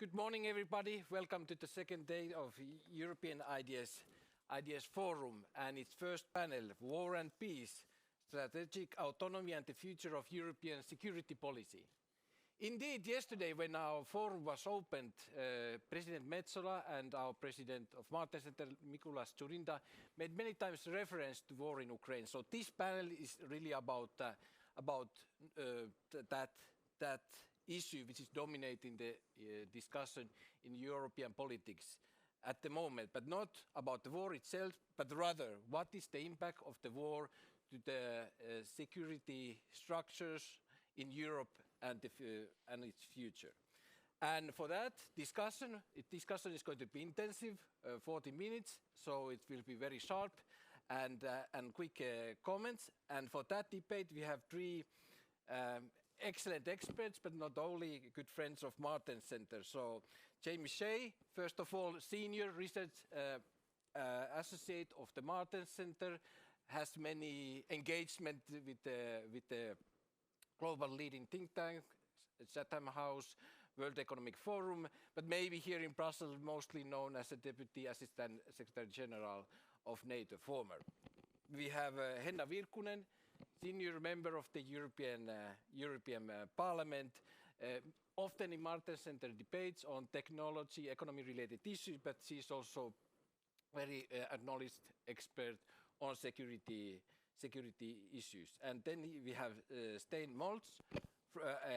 Good morning, everybody. Welcome to the second day of European Ideas Forum and its first panel, War and Peace, Strategic Autonomy and the Future of European Security Policy. Indeed, yesterday when our forum was opened, President Metsola and our President of Martens Centre, Mikulas Dzurinda, made many times reference to war in Ukraine. So this panel is really about that issue which is dominating the discussion in European politics at the moment, but not about the war itself, but rather what is the impact of the war to the security structures in Europe and its future. And for that discussion is going to be intensive, 40 minutes, so it will be very sharp and quick comments. And for that debate, we have three excellent experts, but not only good friends of Martens Centre. So Shea, first of all, Senior Research Associate of the Martens Centre, has many engagement with the global leading think tank, Chatham House, World Economic Forum, but maybe here in Brussels mostly known as a Deputy Assistant Secretary General of NATO, former. We have Henna Virkkunen, Senior Member of the European Parliament, often in Martens Centre debates on technology, economy-related issues, but she's also very acknowledged expert on security issues. And then we have Stijn,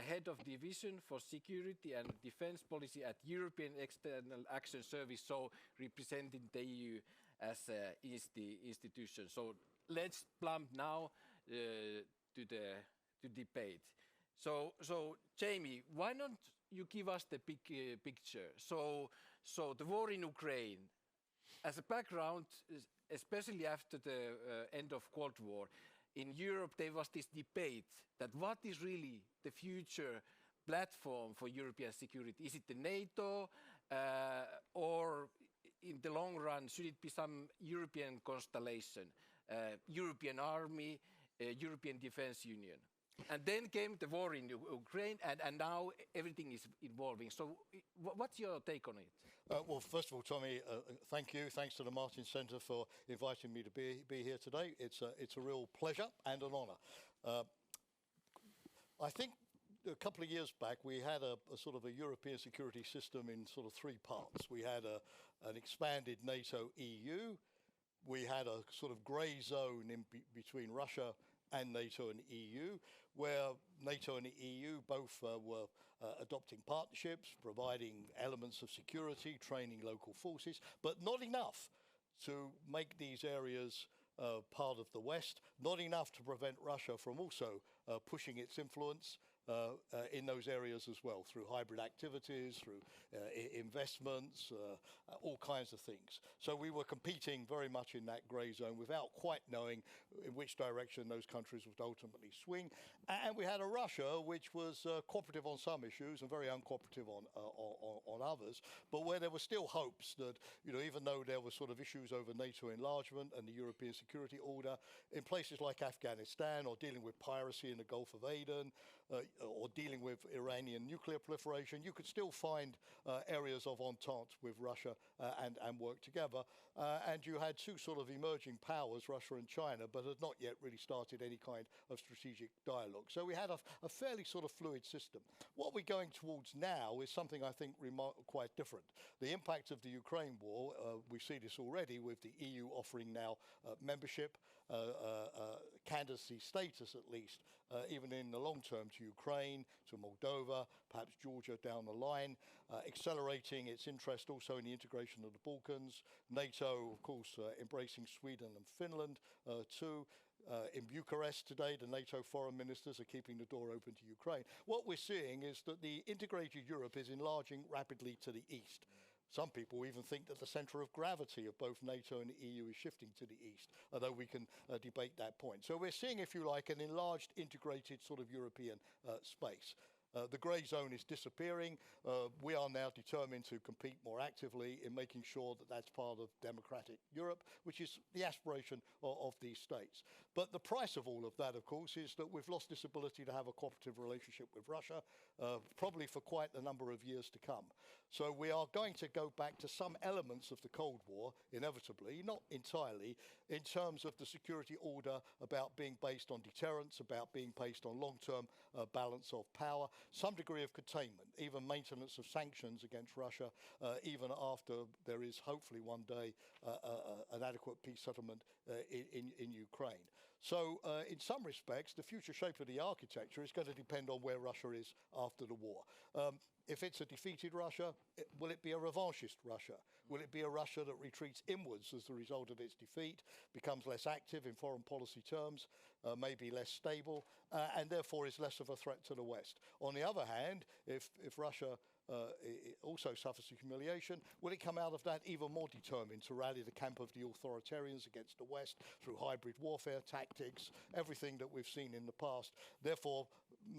Head of Division for Security and Defence Policy at European External Action Service, so representing the EU as the institution. So let's plumb now to the debate. So Jamie, why don't you give us the big picture? So the war in Ukraine, as a background, especially after the end of Cold War, in Europe there was this debate that what is really the future platform for European security? Is it the NATO or in the long run should it be some European constellation, European army, European defense union? And then came the war in Ukraine, and now everything is evolving. So what's your take on it? Well, first of all, Tomi, thank you. Thanks to the Martens Centre for inviting me to be here today. It's a real pleasure and an honour. I think a couple of years back, we had a sort of a European security system in sort of three parts. We had an expanded NATO-EU. We had a sort of grey zone in between Russia and NATO and EU, where NATO and the EU both were adopting partnerships, providing elements of security, training local forces, but not enough to make these areas part of the West, not enough to prevent Russia from also pushing its influence in those areas as well, through hybrid activities, through investments, all kinds of things. So we were competing very much in that grey zone without quite knowing in which direction those countries would ultimately swing. And we had a Russia which was cooperative on some issues and very uncooperative on others, but where there were still hopes that, you know, even though there were sort of issues over NATO enlargement and the European security order, in places like Afghanistan or dealing with piracy in the Gulf of Aden, or dealing with Iranian nuclear proliferation, you could still find areas of entente with Russia and work together. And you had two sort of emerging powers, Russia and China, but had not yet really started any kind of strategic dialogue. So we had a fairly sort of fluid system. What we're going towards now is something I think quite different. The impact of the Ukraine war, we see this already with the EU offering now membership, candidacy status at least, even in the long term to Ukraine, to Moldova, perhaps Georgia down the line, accelerating its interest also in the integration of the Balkans. NATO, of course, embracing Sweden and Finland too. In Bucharest today, the NATO foreign ministers are keeping the door open to Ukraine. What we're seeing is that the integrated Europe is enlarging rapidly to the east. Some people even think that the centre of gravity of both NATO and the EU is shifting to the east, although we can debate that point. So we're seeing, if you like, an enlarged, integrated sort of European space. The grey zone is disappearing. We are now determined to compete more actively in making sure that that's part of democratic Europe, which is the aspiration of these states. But the price of all of that, of course, is that we've lost this ability to have a cooperative relationship with Russia. probably for quite a number of years to come. So we are going to go back to some elements of the Cold War, inevitably, not entirely, in terms of the security order about being based on deterrence, about being based on long-term balance of power, some degree of containment, even maintenance of sanctions against Russia, even after there is hopefully one day an adequate peace settlement in Ukraine. So in some respects, the future shape of the architecture is going to depend on where Russia is after the war. If it's a defeated Russia, will it be a revanchist Russia? Will it be a Russia that retreats inwards as a result of its defeat, becomes less active in foreign policy terms, maybe less stable, and therefore is less of a threat to the West? On the other hand, if Russia it also suffers humiliation, will it come out of that even more determined to rally the camp of the authoritarians against the West through hybrid warfare tactics, everything that we've seen in the past, therefore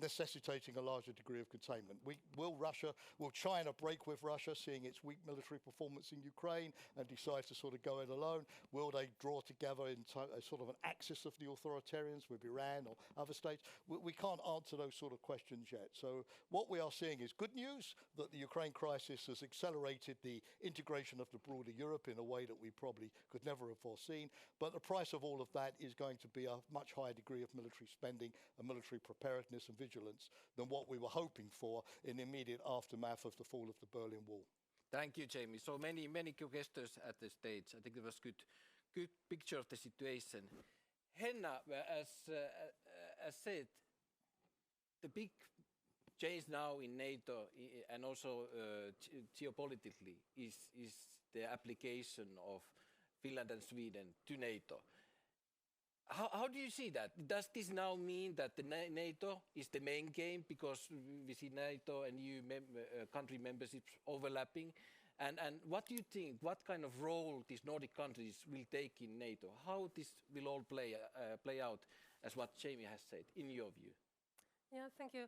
necessitating a larger degree of containment? Will China break with Russia, seeing its weak military performance in Ukraine, and decide to sort of go it alone? Will they draw together in a sort of an axis of the authoritarians with Iran or other states? We can't answer those sort of questions yet. So what we are seeing is good news, that the Ukraine crisis has accelerated the integration of the broader Europe in a way that we probably could never have foreseen. But the price of all of that is going to be a much higher degree of military spending and military preparedness and vigilance than what we were hoping for in the immediate aftermath of the fall of the Berlin Wall. Thank you, Jamie. So many questions at the stage. I think it was good picture of the situation. Henna, as said, the big change now in NATO and also geopolitically is the application of Finland and Sweden to NATO. How do you see that? Does this now mean that the NATO is the main game because we see NATO and EU country memberships overlapping? And what do you think, what kind of role these Nordic countries will take in NATO? How this will all play out, as what Jamie has said, in your view? Yeah, thank you.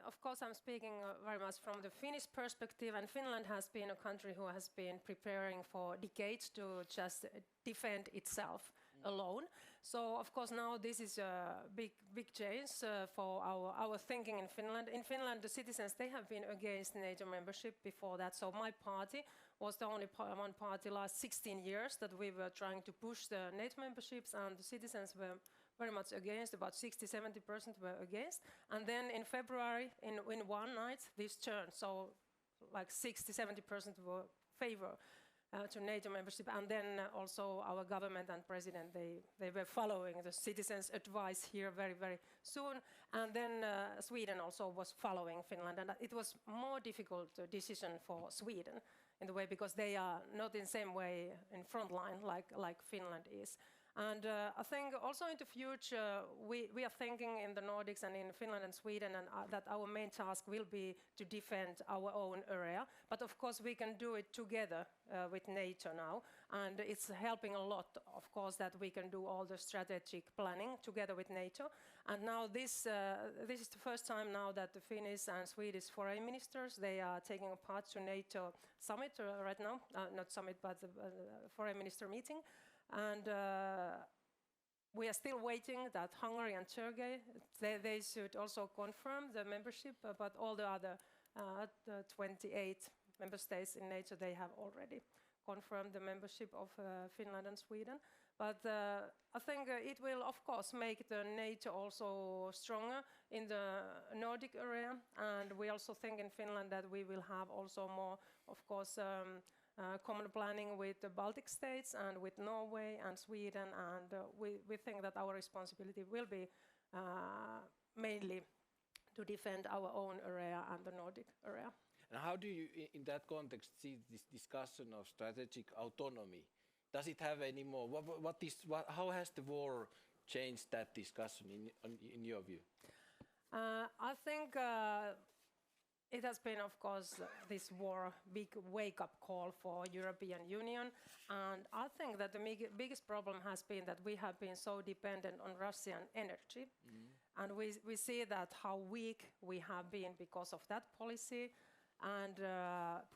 Of course, I'm speaking very much from the Finnish perspective, and Finland has been a country who has been preparing for decades to just defend itself alone. So, of course, now this is a big change for our thinking in Finland. In Finland, the citizens, they have been against NATO membership before that. So my party was the only one party last 16 years that we were trying to push the NATO memberships, and the citizens were very much against, about 60-70% were against. And then in February, in one night, this turned. So like 60-70% were favor to NATO membership. And then also our government and president, they were following the citizens' advice here very, very soon. And then Sweden also was following Finland. And it was more difficult decision for Sweden in the way, because they are not in the same way in front line like Finland is. And I think also in the future, we are thinking in the Nordics and in Finland and Sweden and that our main task will be to defend our own area. But of course, we can do it together with NATO now. And it's helping a lot, of course, that we can do all the strategic planning together with NATO. And now this is the first time now that the Finnish and Swedish foreign ministers, they are taking part to NATO summit right now. Not summit, but the foreign minister meeting. And we are still waiting that Hungary and Turkey, they should also confirm the membership, but all the other the 28 member states in NATO, they have already confirmed the membership of Finland and Sweden. But I think it will, of course, make the NATO also stronger in the Nordic area. And we also think in Finland that we will have also more, of course, common planning with the Baltic states and with Norway and Sweden, and we think that our responsibility will be mainly to defend our own area and the Nordic area. And how do you, in that context, see this discussion of strategic autonomy? Does it have any more? How has the war changed that discussion in your view? I think it has been, of course, this war big wake-up call for European Union. And I think that the biggest problem has been that we have been so dependent on Russian energy. And we see that how weak we have been because of that policy. And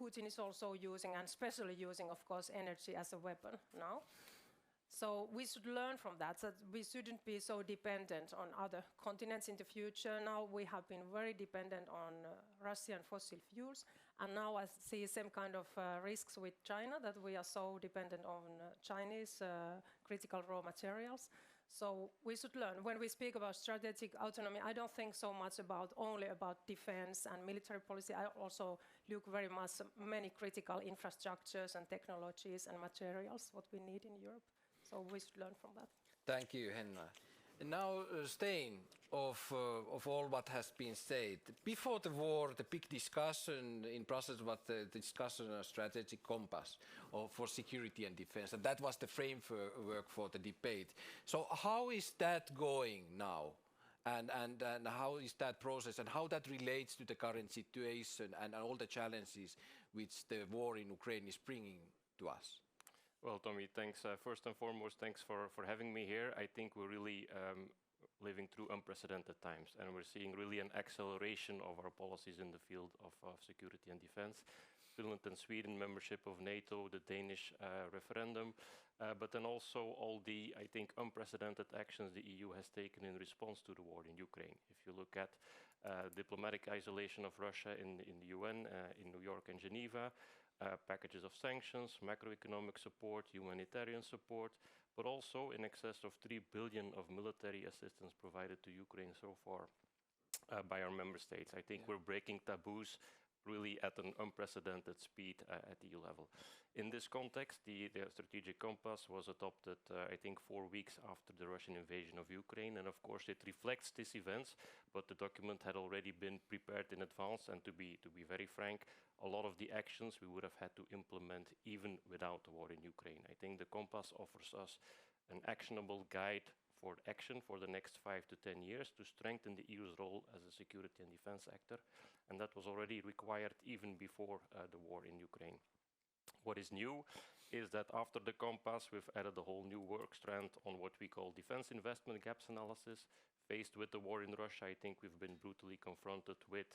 Putin is also using, and especially using, of course, energy as a weapon now. So we should learn from that, that we shouldn't be so dependent on other continents in the future. Now we have been very dependent on Russian fossil fuels, and now I see some kind of risks with China, that we are so dependent on Chinese critical raw materials. So we should learn. When we speak about strategic autonomy, I don't think so much about only about defense and military policy. I also look very much many critical infrastructures and technologies and materials what we need in Europe. So we should learn from that. Thank you, Henna. And now, Stijn, of all what has been said, before the war, the big discussion in Brussels was the discussion on a strategic compass for security and defense, and that was the framework for the debate. So how is that going now? And how is that process, and how that relates to the current situation and all the challenges which the war in Ukraine is bringing to us? Well, Tomi, thanks. First and foremost, thanks for having me here. I think we're really living through unprecedented times, and we're seeing really an acceleration of our policies in the field of security and defense. Finland and Sweden, membership of NATO, the Danish referendum, but then also all the, I think, unprecedented actions the EU has taken in response to the war in Ukraine. If you look at diplomatic isolation of Russia in the UN, in New York and Geneva, packages of sanctions, macroeconomic support, humanitarian support, but also in excess of 3 billion of military assistance provided to Ukraine so far by our member states. I think we're breaking taboos really at an unprecedented speed at EU level. In this context, the strategic compass was adopted, I think, 4 weeks after the Russian invasion of Ukraine, and of course it reflects these events, but the document had already been prepared in advance, and to be very frank, a lot of the actions we would have had to implement even without the war in Ukraine. I think the compass offers us an actionable guide for action for the next 5 to 10 years to strengthen the EU's role as a security and defense actor, and that was already required even before the war in Ukraine. What is new is that after the compass, we've added a whole new work strand on what we call defense investment gaps analysis. Faced with the war in Russia, I think we've been brutally confronted with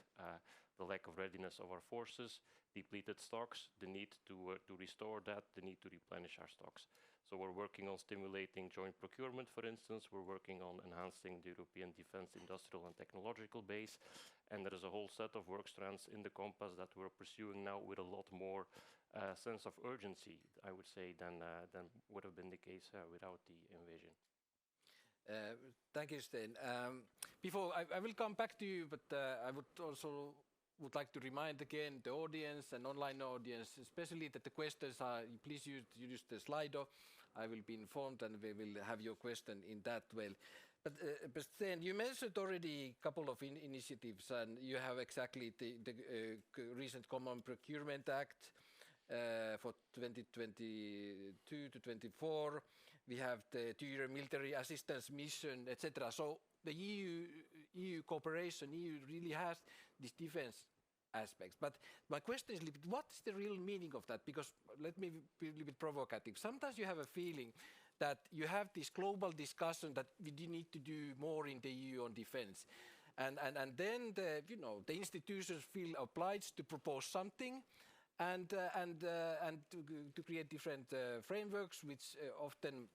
the lack of readiness of our forces, depleted stocks, the need to restore that, the need to replenish our stocks. So we're working on stimulating joint procurement, for instance. We're working on enhancing the European defense industrial and technological base. And there is a whole set of work strands in the compass that we're pursuing now with a lot more sense of urgency, I would say, than would have been the case without the invasion. Thank you, Stijn. Before I will come back to you, but I would like to remind again the audience and online audience, especially that the questions are, please use the Slido. I will be informed and we will have your question in that way. But Stijn, you mentioned already a couple of initiatives, and you have exactly the recent Common Procurement Act for 2022 to 24. We have the 2-year military assistance mission, etc. So the EU cooperation, EU really has these defense aspects. But my question is, what is the real meaning of that? Because let me be a little bit provocative. Sometimes you have a feeling that you have this global discussion that we need to do more in the EU on defense. And then the institutions feel obliged to propose something and to create different frameworks, which often,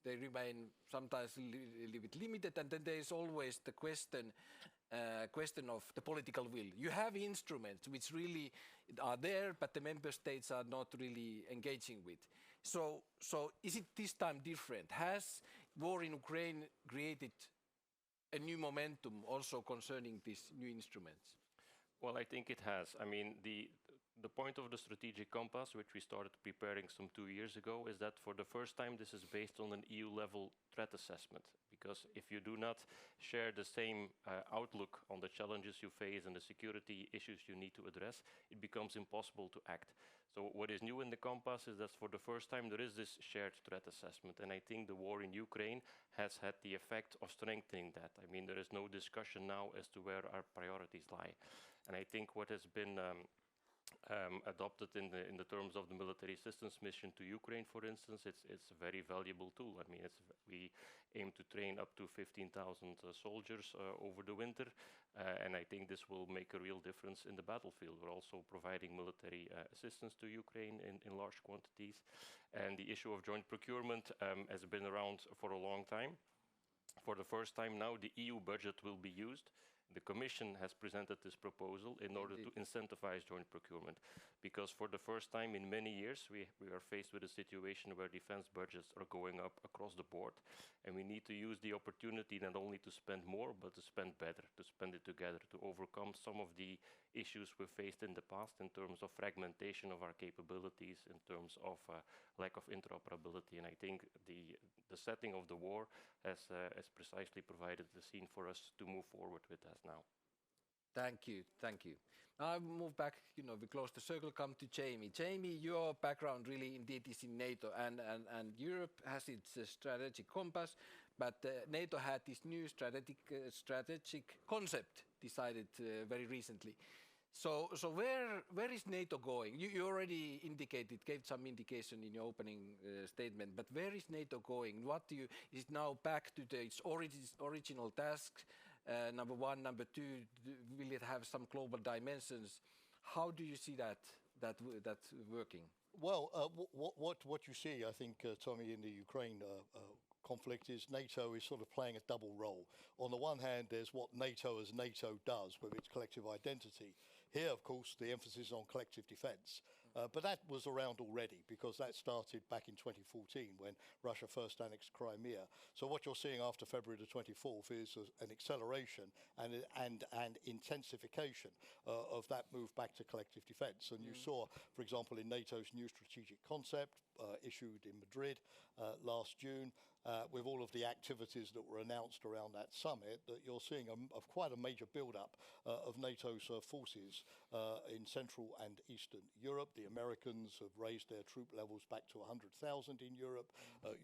they remain sometimes a little bit limited, and then there is always the question of the political will. You have instruments which really are there, but the member states are not really engaging with. So is it this time different? Has war in Ukraine created a new momentum also concerning these new instruments? Well, I think it has. I mean, the point of the strategic compass, which we started preparing some 2 years ago, is that for the first time this is based on an EU-level threat assessment. Because if you do not share the same outlook on the challenges you face and the security issues you need to address, it becomes impossible to act. So what is new in the compass is that for the first time there is this shared threat assessment. And I think the war in Ukraine has had the effect of strengthening that. I mean, there is no discussion now as to where our priorities lie. And I think what has been adopted in the terms of the military assistance mission to Ukraine, for instance, it's a very valuable tool. I mean, we aim to train up to 15,000 soldiers over the winter, and I think this will make a real difference in the battlefield. We're also providing military assistance to Ukraine in large quantities, and the issue of joint procurement has been around for a long time. For the first time now, the EU budget will be used. The Commission has presented this proposal in order to incentivize joint procurement, because for the first time in many years we are faced with a situation where defense budgets are going up across the board, and we need to use the opportunity not only to spend more but to spend better, to spend it together, to overcome some of the issues we faced in the past in terms of fragmentation of our capabilities, in terms of lack of interoperability. And I think the setting of the war has precisely provided the scene for us to move forward with that now. Thank you, thank you. Now I move back, we close the circle, come to Jamie. Jamie, your background really indeed is in NATO, and Europe has its strategic compass, but NATO had this new strategic concept decided very recently. So where is NATO going? You already gave some indication in your opening statement, but where is NATO going? Is it now back to its original tasks? Number one, number two, will it have some global dimensions? How do you see that working? Well, what you see, I think, Tomi, in the Ukraine conflict is NATO is sort of playing a double role. On the one hand, there's what NATO as NATO does with its collective identity. Here, of course, the emphasis on collective defence. But that was around already, because that started back in 2014 when Russia first annexed Crimea. So what you're seeing after February the 24th is an acceleration and intensification of that move back to collective defence. And you saw, for example, in NATO's new strategic concept issued in Madrid last June, with all of the activities that were announced around that summit, that you're seeing quite a major build-up of NATO's forces in Central and Eastern Europe. The Americans have raised their troop levels back to 100,000 in Europe.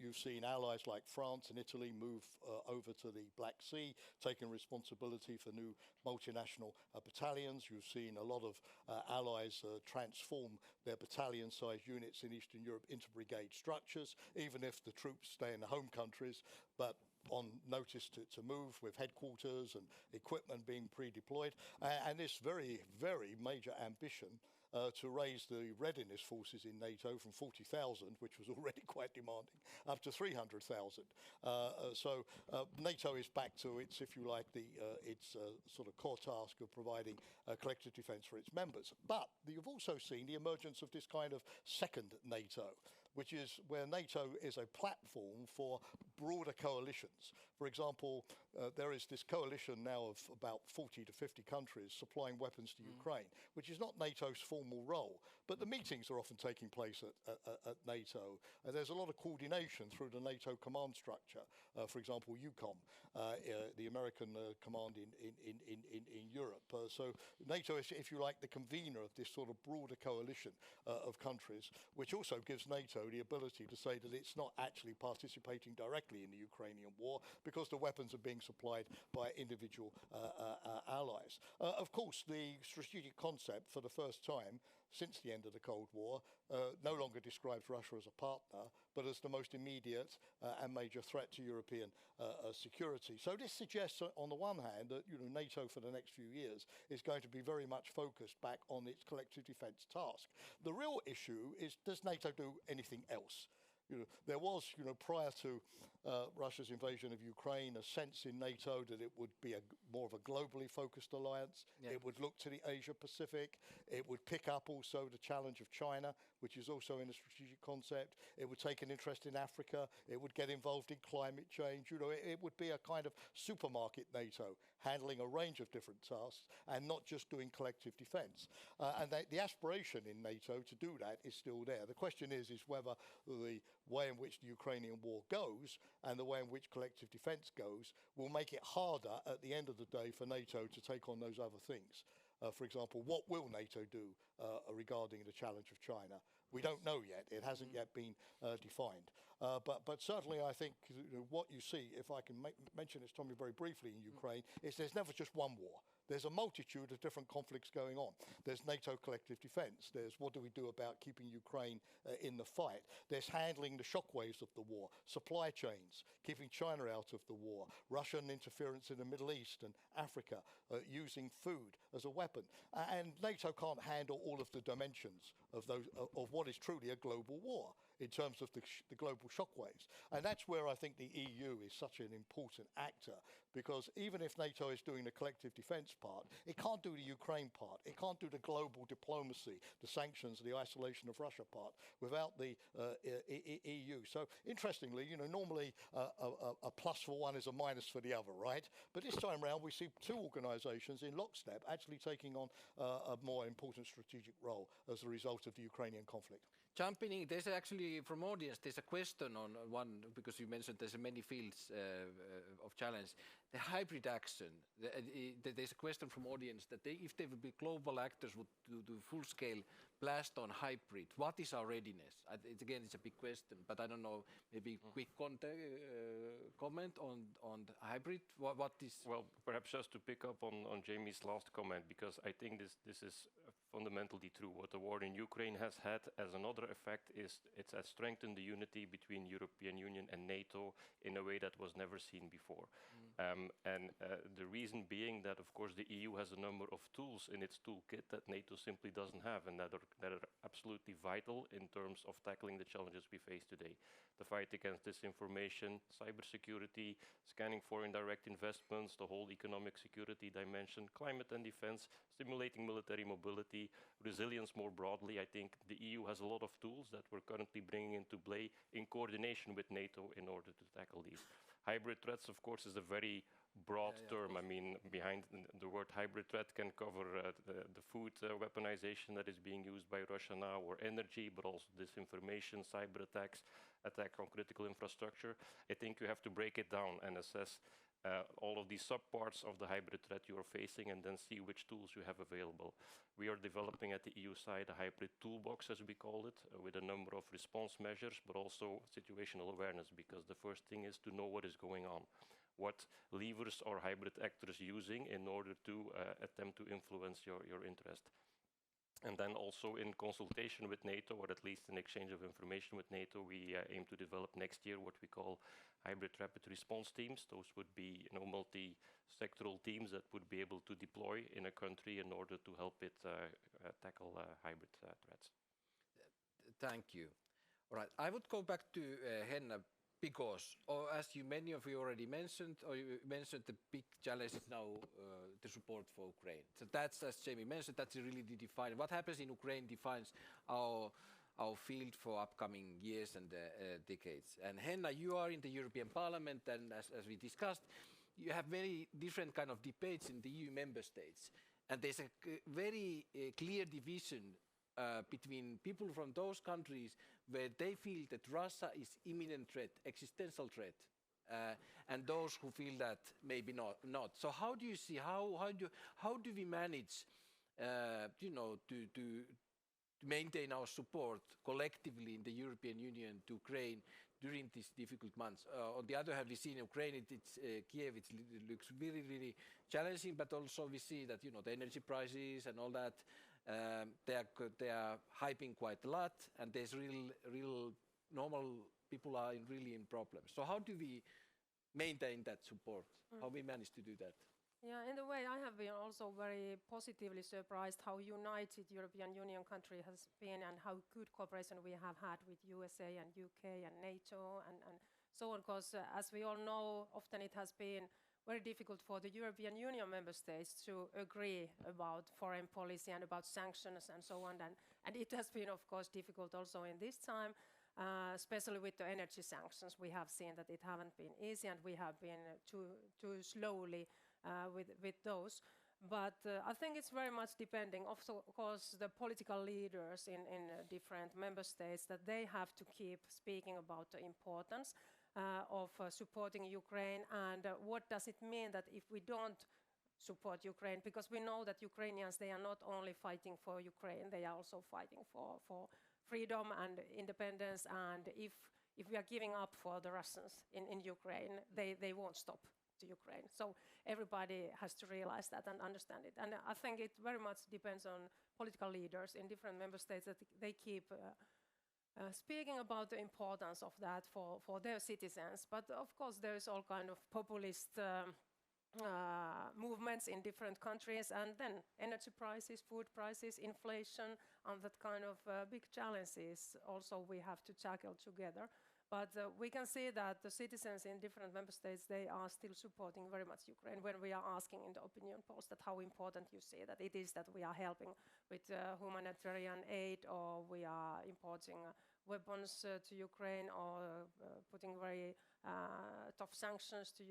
You've seen allies like France and Italy move over to the Black Sea, taking responsibility for new multinational battalions. You've seen a lot of allies transform their battalion-sized units in Eastern Europe into brigade structures, even if the troops stay in the home countries, but on notice to move, with headquarters and equipment being pre-deployed, and this very, very major ambition to raise the readiness forces in NATO from 40,000, which was already quite demanding, up to 300,000. So NATO is back to its, if you like, its sort of core task of providing collective defence for its members. But you've also seen the emergence of this kind of second NATO, which is where NATO is a platform for broader coalitions. For example, there is this coalition now of about 40 to 50 countries supplying weapons to Ukraine, which is not NATO's formal role, but the meetings are often taking place at NATO. And there's a lot of coordination through the NATO command structure. For example, EUCOM, the American command in Europe. So NATO is, if you like, the convener of this sort of broader coalition of countries, which also gives NATO the ability to say that it's not actually participating directly in the Ukrainian war, because the weapons are being supplied by individual allies. Of course, the strategic concept, for the first time since the end of the Cold War, no longer describes Russia as a partner, but as the most immediate and major threat to European security. So this suggests, on the one hand, that NATO for the next few years is going to be very much focused back on its collective defence task. The real issue is, does NATO do anything else? There was, prior to Russia's invasion of Ukraine, a sense in NATO that it would be more of a globally focused alliance. Yeah. It would look to the Asia-Pacific. It would pick up also the challenge of China, which is also in the strategic concept. It would take an interest in Africa. It would get involved in climate change. It would be a kind of supermarket NATO, handling a range of different tasks and not just doing collective defence. And the aspiration in NATO to do that is still there. The question is whether the way in which the Ukrainian war goes and the way in which collective defence goes will make it harder at the end of the day for NATO to take on those other things. For example, what will NATO do regarding the challenge of China? We don't know yet. It hasn't yet been defined. But certainly I think what you see, if I can mention this, Tomi, very briefly in Ukraine, is there's never just one war. There's a multitude of different conflicts going on. There's NATO collective defense. There's what do we do about keeping Ukraine in the fight. There's handling the shockwaves of the war, supply chains, keeping China out of the war, Russian interference in the Middle East and Africa, using food as a weapon. And NATO can't handle all of the dimensions of those of what is truly a global war in terms of the global shockwaves. And that's where I think the EU is such an important actor, because even if NATO is doing the collective defense part, it can't do the Ukraine part. It can't do the global diplomacy, the sanctions, the isolation of Russia part without the EU. So interestingly, you know, normally a plus for one is a minus for the other, right? But this time around, we see two organizations in lockstep actually taking on a more important strategic role as a result of the Ukrainian conflict. Jumping in, there's actually from audience, there's a question on one, because you mentioned there's many fields of challenge. The hybrid action, there's a question from audience that if there would be global actors would do full-scale blast on hybrid, what is our readiness? It's a big question, but I don't know, maybe quick comment on the hybrid, what is? Well, perhaps just to pick up on Jamie's last comment, because I think this is fundamentally true. What the war in Ukraine has had as another effect is it has strengthened the unity between European Union and NATO in a way that was never seen before. The reason being that, of course, the EU has a number of tools in its toolkit that NATO simply doesn't have, and that are absolutely vital in terms of tackling the challenges we face today. The fight against disinformation, cybersecurity, scanning foreign direct investments, the whole economic security dimension, climate and defense, stimulating military mobility, resilience more broadly. I think the EU has a lot of tools that we're currently bringing into play in coordination with NATO in order to tackle these. Hybrid threats, of course, is a very broad term. I mean, behind the word hybrid threat can cover the food weaponization that is being used by Russia now, or energy, but also disinformation, cyber attacks, attack on critical infrastructure. I think you have to break it down and assess all of these subparts of the hybrid threat you are facing, and then see which tools you have available. We are developing at the EU side a hybrid toolbox, as we call it, with a number of response measures, but also situational awareness, because the first thing is to know what is going on. What levers are hybrid actors using in order to attempt to influence your interest? And then also in consultation with NATO, or at least in exchange of information with NATO, we aim to develop next year what we call hybrid rapid response teams. Those would be, you know, multi-sectoral teams that would be able to deploy in a country in order to help it tackle hybrid threats. Thank you. All right, I would go back to Henna, because, as many of you already mentioned, or you mentioned the big challenge is now the support for Ukraine. So that's, as Jamie mentioned, that's really defining. What happens in Ukraine defines our field for upcoming years and decades. And Henna, you are in the European Parliament, and as we discussed, you have very different kind of debates in the EU member states. And there's a very clear division between people from those countries where they feel that Russia is imminent threat, existential threat, and those who feel that maybe not. So how do you see, how do we manage, you know, to maintain our support collectively in the European Union to Ukraine during these difficult months? On the other hand, we see in Ukraine, it's Kiev, it looks really, really challenging, but also we see that, you know, the energy prices and all that, they are hyping quite a lot, and there's real normal people are really in problems. So how do we maintain that support? How we manage to do that? Yeah, in a way, I have been also very positively surprised how united European Union country has been, and how good cooperation we have had with USA and UK and NATO and so on. Because as we all know, often it has been very difficult for the European Union member states to agree about foreign policy and about sanctions and so on. And it has been, of course, difficult also in this time, especially with the energy sanctions. We have seen that it haven't been easy, and we have been too slowly with those. But I think it's very much depending, of course, the political leaders in different member states, that they have to keep speaking about the importance of supporting Ukraine, and what does it mean that if we don't support Ukraine, because we know that Ukrainians, they are not only fighting for Ukraine, they are also fighting for freedom and independence, and if we are giving up for the Russians in Ukraine, they won't stop. to Ukraine. So everybody has to realize that and understand it. And I think it very much depends on political leaders in different member states that they keep speaking about the importance of that for their citizens. But of course, there is all kind of populist movements in different countries, and then energy prices, food prices, inflation, and that kind of big challenges also we have to tackle together. But we can see that the citizens in different member states, they are still supporting very much Ukraine when we are asking in the opinion polls that how important you see that it is that we are helping with humanitarian aid, or we are importing weapons to Ukraine, or putting very tough sanctions to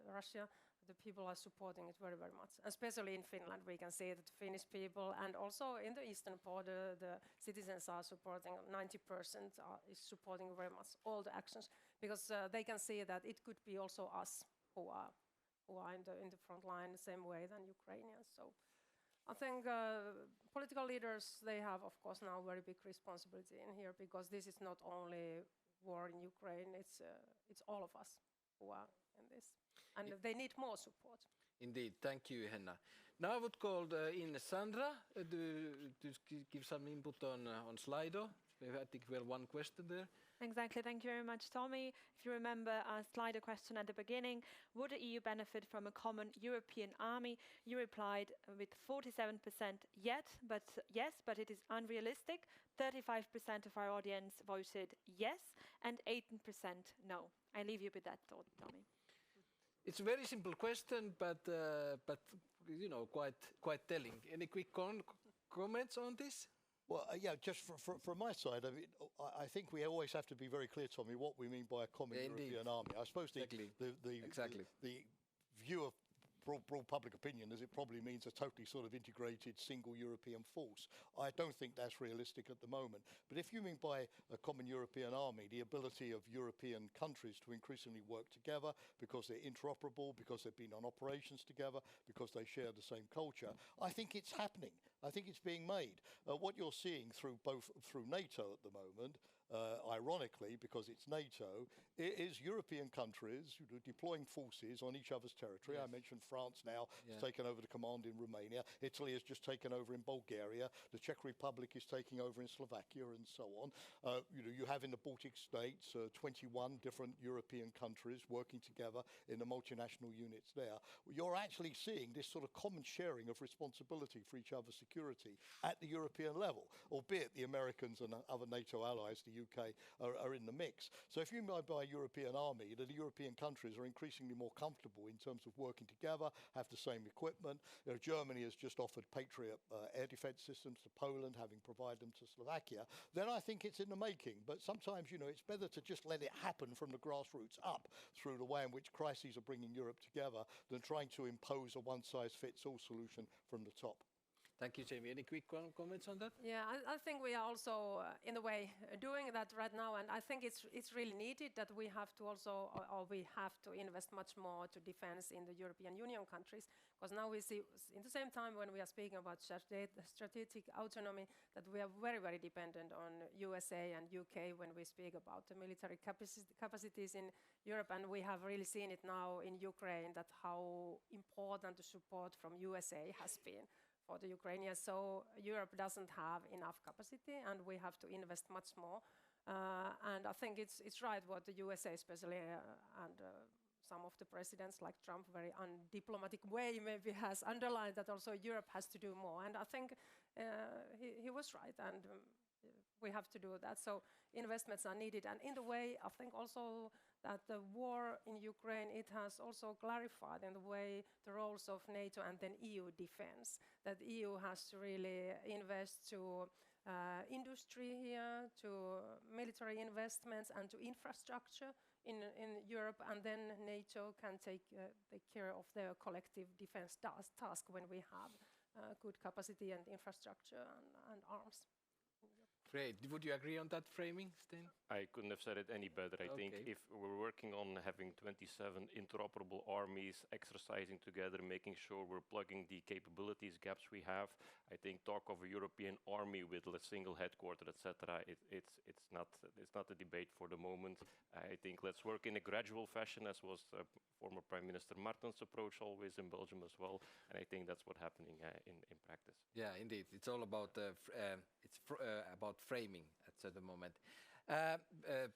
Russia. The people are supporting it very, very much. Especially in Finland, we can see that the Finnish people, and also in the eastern border, the citizens are supporting, 90% is supporting very much all the actions, because they can see that it could be also us who are in the front line the same way than Ukrainians. So I think political leaders, they have, of course, now very big responsibility in here, because this is not only war in Ukraine, it's all of us who are in this. And they need more support. Indeed, thank you, Henna. Now I would call in Sandra to give some input on Slido. I think we have one question there. Exactly, thank you very much, Tomi. If you remember our Slido question at the beginning, would the EU benefit from a common European army? You replied with 47% yes, but it is unrealistic. 35% of our audience voted yes, and 18% no. I leave you with that thought, Tomi. It's a very simple question, but you know, quite telling. Any quick comments on this? Well, yeah, just from my side, I mean, I think we always have to be very clear, Tomi, what we mean by a common European army. I suppose the view of broad public opinion is it probably means a totally sort of integrated single European force. I don't think that's realistic at the moment. But if you mean by a common European army, the ability of European countries to increasingly work together because they're interoperable, because they've been on operations together, because they share the same culture, I think it's happening. I think it's being made. What you're seeing through NATO at the moment, ironically, because it's NATO, is European countries deploying forces on each other's territory. Yes. I mentioned France now has taken over the command in Romania. Italy has just taken over in Bulgaria. The Czech Republic is taking over in Slovakia, and so on. You have in the Baltic states 21 different European countries working together in the multinational units there. You're actually seeing this sort of common sharing of responsibility for each other's security at the European level, albeit the Americans and other NATO allies, the UK, are in the mix. So if you mean by European army, the European countries are increasingly more comfortable in terms of working together, have the same equipment. Germany has just offered Patriot air defense systems to Poland, having provided them to Slovakia. Then I think it's in the making. But sometimes, it's better to just let it happen from the grassroots up through the way in which crises are bringing Europe together than trying to impose a one-size-fits-all solution from the top. Thank you, Jamie. Any quick comments on that? Yeah, I think we are also, in a way, doing that right now, and I think it's really needed that we have to also, or we have to invest much more to defense in the European Union countries, because now we see, in the same time when we are speaking about strategic autonomy, that we are very, very dependent on USA and UK when we speak about the military capacities in Europe, and we have really seen it now in Ukraine, that how important the support from USA has been for the Ukrainians. So Europe doesn't have enough capacity, and we have to invest much more. And I think it's right what the USA especially and some of the presidents like Trump, very undiplomatic way maybe has underlined that also Europe has to do more. And I think he was right, and we have to do that. So investments are needed. And in the way, I think also that the war in Ukraine, it has also clarified in the way the roles of NATO and then EU defense, that EU has to really invest to industry here, to military investments and to infrastructure in Europe, and then NATO can take care of their collective defense task when we have good capacity and infrastructure and arms. Great. Would you agree on that framing, Stijn? I couldn't have said it any better. I think if we're working on having 27 interoperable armies exercising together, making sure we're plugging the capabilities gaps we have, I think talk of a European army with a single headquarter, etc. It's not a debate for the moment. I think let's work in a gradual fashion, as was former Prime Minister Martens' approach always in Belgium as well. And I think that's what's happening in practice. Yeah, indeed. It's all about about framing at the moment.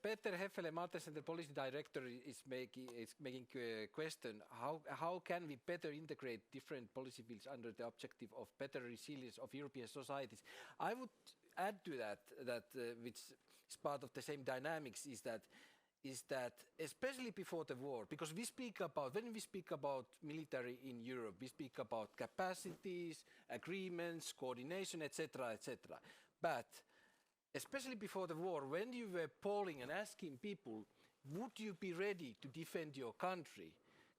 Peter Heffele, Martens Centre Policy Director, is making a question: how can we better integrate different policy fields under the objective of better resilience of European societies? I would add to that which is part of the same dynamics, is that especially before the war, because when we speak about military in Europe, we speak about capacities, agreements, coordination, etc., etc. But especially before the war, when you were polling and asking people, would you be ready to defend your country?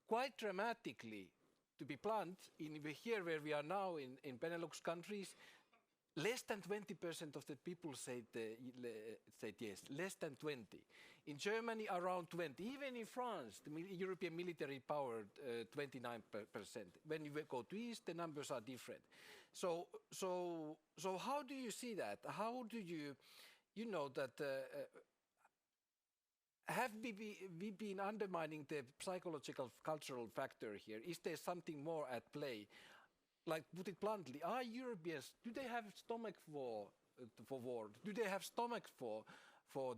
Quite dramatically, to be blunt, here where we are now in Benelux countries, less than 20% of the people said yes, less than 20. In Germany, around 20. Even in France, the European military power, 29%. When you go to East, the numbers are different. So how do you see that? How do you know that have we been undermining the psychological cultural factor here? Is there something more at play? Like, put it bluntly, are Europeans, do they have stomach for war? Do they have stomach for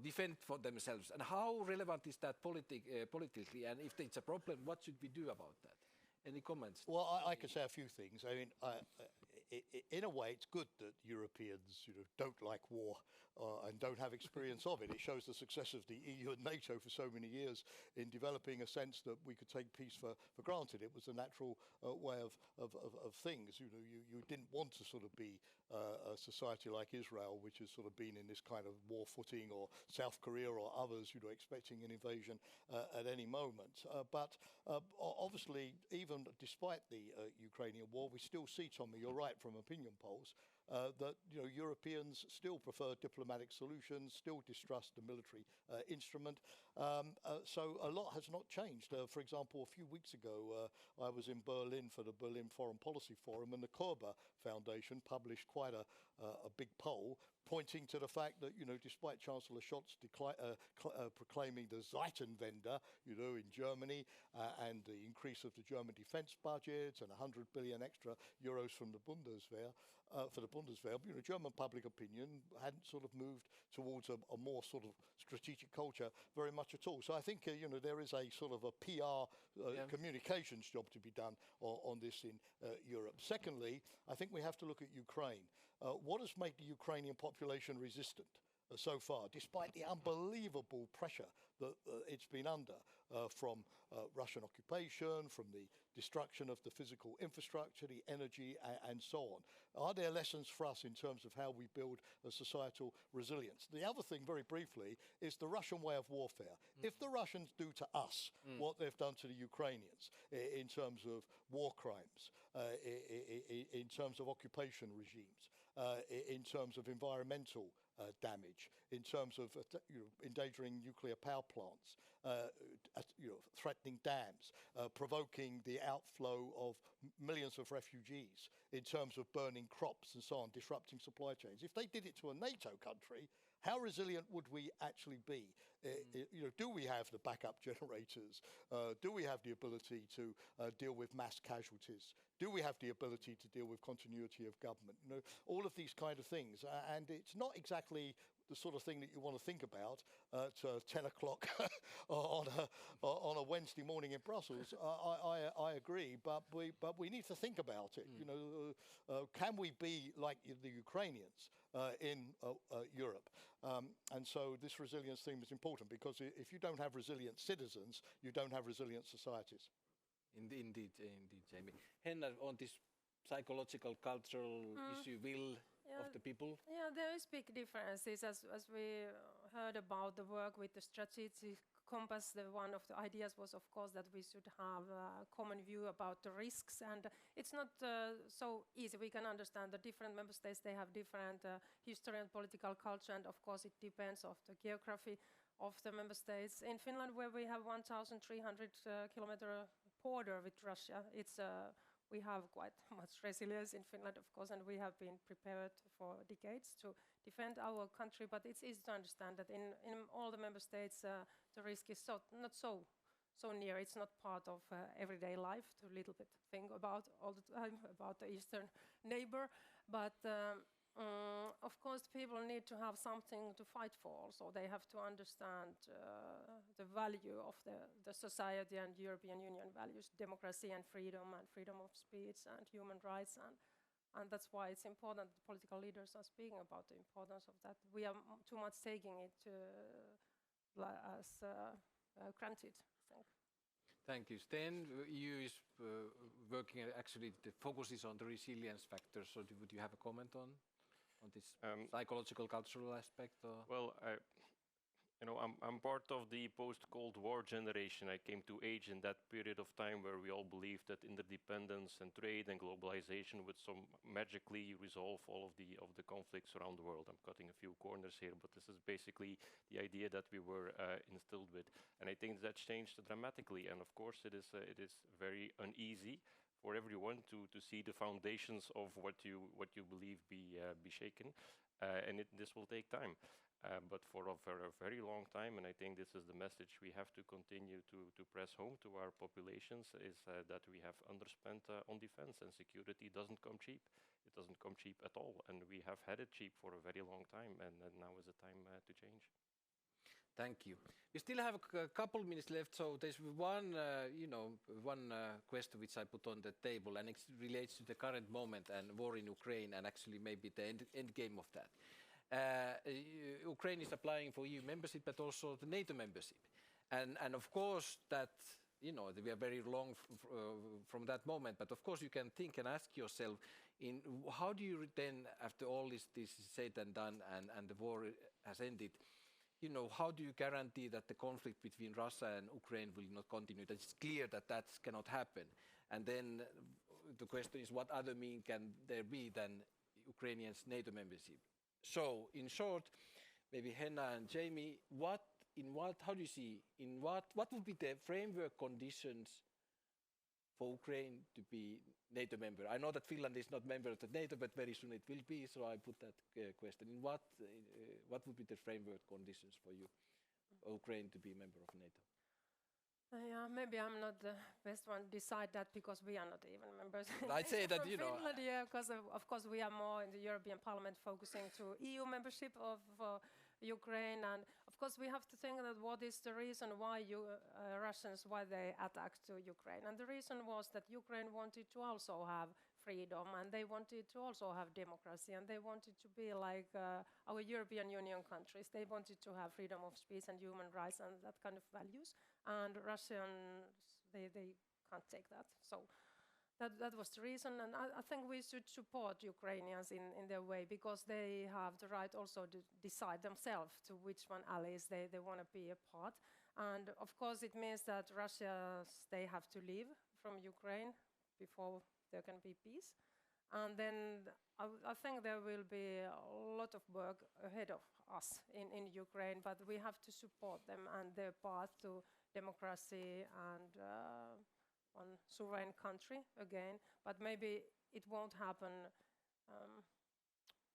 defend for themselves? And how relevant is that politically? And if it's a problem, what should we do about that? Any comments? Well, I can say a few things. I mean, in a way, it's good that Europeans, don't like war and don't have experience of it. It shows the success of the EU and NATO for so many years in developing a sense that we could take peace for granted. It was a natural way of things. You didn't want to sort of be a society like Israel, which has sort of been in this kind of war footing, or South Korea or others, expecting an invasion at any moment. But obviously, even despite the Ukrainian war, we still see, Tomi, you're right, from opinion polls, that Europeans still prefer diplomatic solutions, still distrust the military instrument. So a lot has not changed. For example, a few weeks ago, I was in Berlin for the Berlin Foreign Policy Forum, and the Körber Foundation published quite a big poll pointing to the fact that, despite Chancellor Scholz proclaiming the Zeitenwende, in Germany, and the increase of the German defense budget and 100 billion extra euros from the Bundeswehr, for the Bundeswehr, German public opinion hadn't sort of moved towards a more sort of strategic culture very much at all. So I think, there is a sort of a PR communications job to be done on this in Europe. Secondly, I think we have to look at Ukraine. What has made the Ukrainian population resistant so far, despite the unbelievable pressure that it's been under from Russian occupation, from the destruction of the physical infrastructure, the energy, and so on? Are there lessons for us in terms of how we build a societal resilience? The other thing, very briefly, is the Russian way of warfare. If the Russians do to us what they've done to the Ukrainians in terms of war crimes, in terms of occupation regimes, in terms of environmental damage, in terms of endangering nuclear power plants, threatening dams, provoking the outflow of millions of refugees, in terms of burning crops and so on, disrupting supply chains. If they did it to a NATO country, how resilient would we actually be? Do we have the backup generators? Do we have the ability to deal with mass casualties? Do we have the ability to deal with continuity of government? All of these kind of things. And it's not exactly the sort of thing that you want to think about at 10 o'clock on a Wednesday morning in Brussels. I agree, but we need to think about it. Can we be like the Ukrainians in Europe? And so this resilience theme is important, because if you don't have resilient citizens, you don't have resilient societies. Indeed, Jamie. Henna, on this psychological, cultural issue, will of the people? Yeah, there is big differences as we heard about the work with the strategic compass. One of the ideas was, of course, that we should have a common view about the risks, and it's not so easy. We can understand the different member states, they have different history and political culture, and of course it depends on the geography of the member states. In Finland, where we have 1,300 kilometer border with Russia, we have quite much resilience in Finland, of course, and we have been prepared for decades to defend our country. But it's easy to understand that in all the member states, the risk is not so near. It's not part of everyday life to little bit think about all the time about the eastern neighbor. But of course, people need to have something to fight for. Also, they have to understand the value of the society and European Union values, democracy and freedom of speech and human rights, and that's why it's important that political leaders are speaking about the importance of that. We are too much taking it as granted, I think. Thank you. Stijn, you is working actually, the focus is on the resilience factor, so would you have a comment on this psychological, cultural aspect? Or? Well, I'm part of the post-Cold War generation. I came to age in that period of time where we all believed that interdependence and trade and globalization would magically resolve all of the conflicts around the world. I'm cutting a few corners here, but this is basically the idea that we were instilled with, and I think that's changed dramatically. And of course, it is very uneasy for everyone to see the foundations of what you believe be shaken, and this will take time. But for a very long time, and I think this is the message we have to continue to press home to our populations, is that we have underspent on defense, and security doesn't come cheap. It doesn't come cheap at all, and we have had it cheap for a very long time, and now is the time to change. Thank you. We still have a couple minutes left, so there's one question which I put on the table, and it relates to the current moment and war in Ukraine, and actually maybe the end game of that. Ukraine is applying for EU membership, but also the NATO membership, and of course that we are very long from that moment. But of course you can think and ask yourself, how do you then, after all this is said and done, and the war has ended, how do you guarantee that the conflict between Russia and Ukraine will not continue? That it's clear that cannot happen. And then the question is, what other means can there be than Ukrainians' NATO membership? So, in short, maybe Henna and Jamie, how do you see, what would be the framework conditions for Ukraine to be NATO member? I know that Finland is not member of the NATO, but very soon it will be, so I put that question. What would be the framework conditions for Ukraine to be a member of NATO? Yeah, maybe I'm not the best one to decide that, because we are not even members. I'd say that, Finland, yeah, because of course we are more in the European Parliament focusing to EU membership of Ukraine, and of course we have to think that what is the reason why Russians, why they attacked to Ukraine. And the reason was that Ukraine wanted to also have freedom, and they wanted to also have democracy, and they wanted to be like our European Union countries. They wanted to have freedom of speech and human rights and that kind of values. And Russians, they can't take that. So that was the reason, and I think we should support Ukrainians in their way, because they have the right also to decide themselves to which one allies they want to be a part. And of course it means that they have to leave from Ukraine before there can be peace. And then I think there will be a lot of work ahead of us in Ukraine, but we have to support them and their path to democracy and one sovereign country again. But maybe it won't happen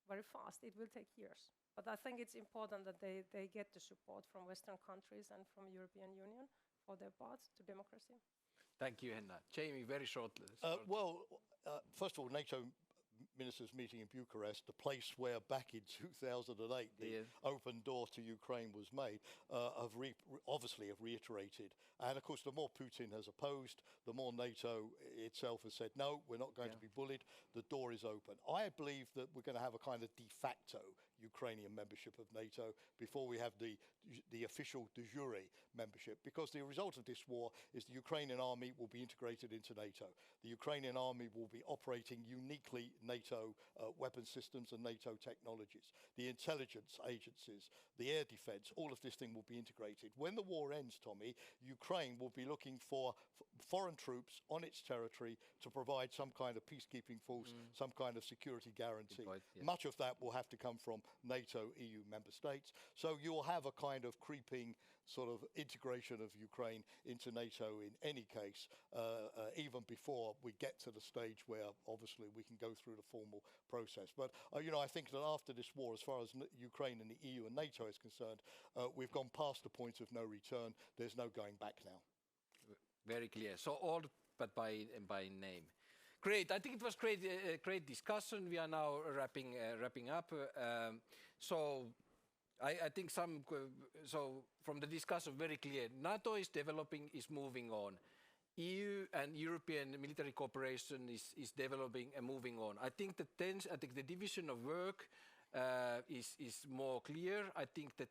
very fast. It will take years. But I think it's important that they get the support from Western countries and from European Union for their path to democracy. Thank you, Henna. Jamie, very shortly. First of all, NATO ministers meeting in Bucharest, the place where back in 2008 the open door to Ukraine was made, obviously have reiterated. And of course, the more Putin has opposed, the more NATO itself has said, no, we're not going to be bullied. The door is open. I believe that we're going to have a kind of de facto Ukrainian membership of NATO before we have the official de jure membership, because the result of this war is the Ukrainian army will be integrated into NATO. The Ukrainian army will be operating uniquely NATO NATO weapon systems and NATO technologies, the intelligence agencies, the air defense, all of this thing will be integrated. When the war ends, Tomi, Ukraine will be looking for foreign troops on its territory to provide some kind of peacekeeping force, some kind of security guarantee. Yes. Much of that will have to come from NATO, EU member states. So you will have a kind of creeping sort of integration of Ukraine into NATO in any case, even before we get to the stage where obviously we can go through the formal process. But, you know, I think that after this war, as far as Ukraine and the EU and NATO is concerned, we've gone past the point of no return. There's no going back now. Very clear. So all but by name. Great. I think it was great discussion. We are now wrapping up. So I think so from the discussion, very clear. NATO is developing, is moving on. EU and European military cooperation is developing and moving on. I think the division of work is more clear. I think that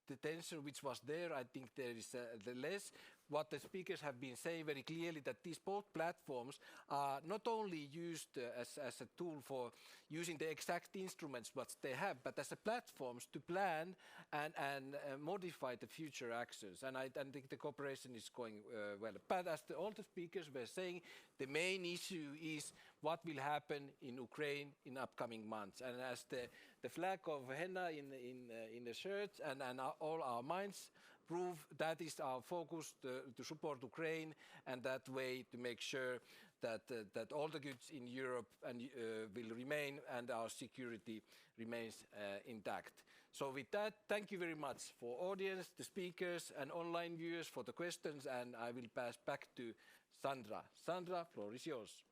the tension which was there, I think there is the less. What the speakers have been saying very clearly, that these both platforms are not only used as a tool for using the exact instruments what they have, but as a platforms to plan and modify the future actions. And I think the cooperation is going well. But as all the speakers were saying, the main issue is what will happen in Ukraine in upcoming months. And as the flag of Henna in the shirt and all our minds prove, that is our focus to support Ukraine, and that way to make sure that all the goods in Europe will remain and our security remains intact. So with that, thank you very much for audience, the speakers and online viewers for the questions, and I will pass back to Sandra. Sandra, floor is yours.